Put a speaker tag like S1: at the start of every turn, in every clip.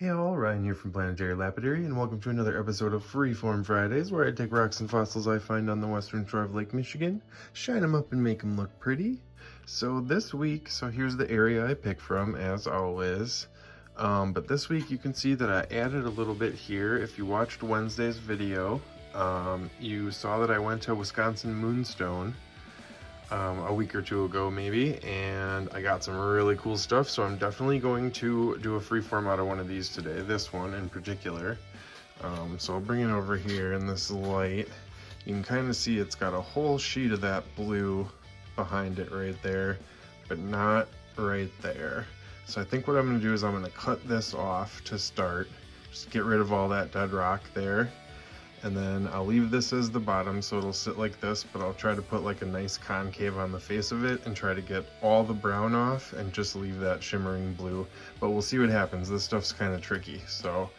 S1: Hey all, Ryan here from Planetary Lapidary, and welcome to another episode of Freeform Fridays, where I take rocks and fossils I find on the western shore of Lake Michigan, shine them up and make them look pretty. So this week, here's the area I pick from, as always. But this week you can see that I added a little bit here. If you watched Wednesday's video, you saw that I went to Wisconsin Moonstone a week or two ago maybe, and I got some really cool stuff, so I'm definitely going to do a freeform out of one of these today, this one in particular. So I'll bring it over here in this light. You can kind of see it's got a whole sheet of that blue behind it right there, but not right there. So I think what I'm going to do is I'm going to cut this off to start, just get rid of all that dead rock there. And then I'll leave this as the bottom so it'll sit like this, but I'll try to put like a nice concave on the face of it and try to get all the brown off and just leave that shimmering blue. But we'll see what happens. This stuff's kind of tricky. So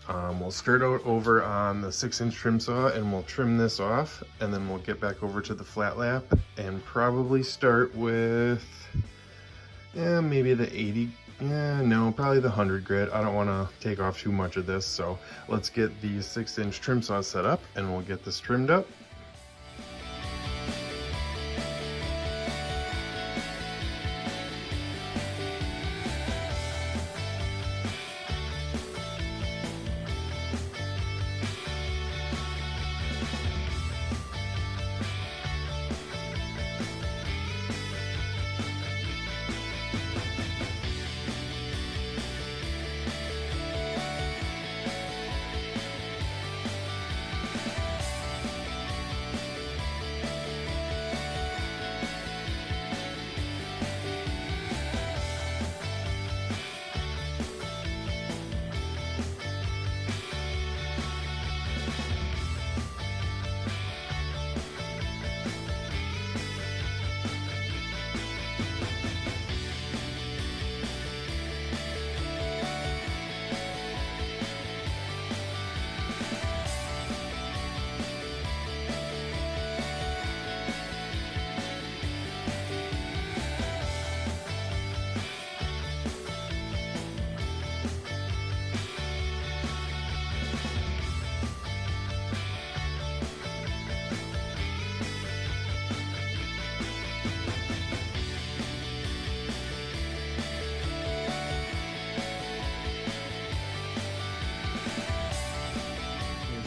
S1: we'll start out over on the 6-inch trim saw and we'll trim this off, and then we'll get back over to the flat lap and probably start with maybe the 80. No, probably the 100 grit. I don't want to take off too much of this, so let's get the 6-inch trim saw set up and we'll get this trimmed up.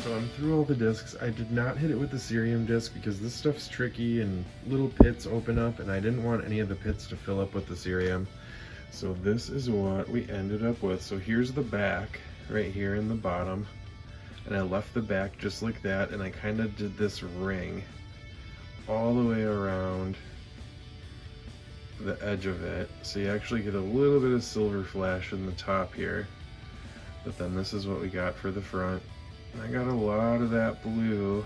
S1: So I'm through all the discs. I did not hit it with the cerium disc because this stuff's tricky and little pits open up, and I didn't want any of the pits to fill up with the cerium. So this is what we ended up with. So here's the back right here in the bottom, and I left the back just like that, and I kind of did this ring all the way around the edge of it. So you actually get a little bit of silver flash in the top here, but then this is what we got for the front. I got a lot of that blue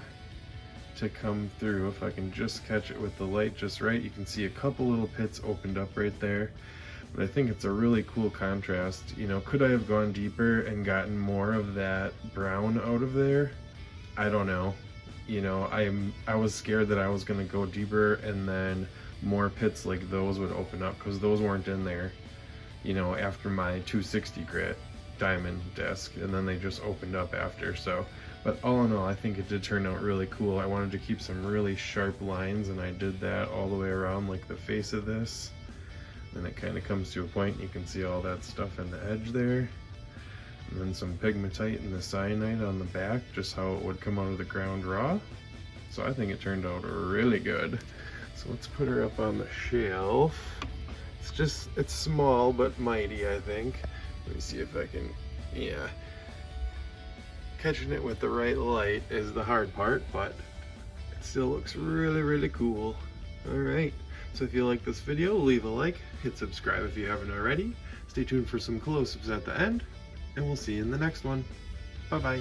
S1: to come through. If I can just catch it with the light just right, you can see a couple little pits opened up right there. But I think it's a really cool contrast. You know, could I have gone deeper and gotten more of that brown out of there? I don't know. You know, I was scared that I was gonna go deeper and then more pits like those would open up, because those weren't in there, you know, after my 260 grit diamond disc, and then they just opened up after. So, but all in all, I think it did turn out really cool. I wanted to keep some really sharp lines, and I did that all the way around like the face of this. Then it kind of comes to a point, and you can see all that stuff in the edge there, and then some pegmatite and the cyanide on the back, just how it would come out of the ground raw. So I think it turned out really good. So let's put her up on the shelf. It's small but mighty, I think. Let me see if I can, yeah. Catching it with the right light is the hard part, but it still looks really, really cool. All right, so if you like this video, leave a like, hit subscribe if you haven't already. Stay tuned for some close-ups at the end, and we'll see you in the next one. Bye-bye.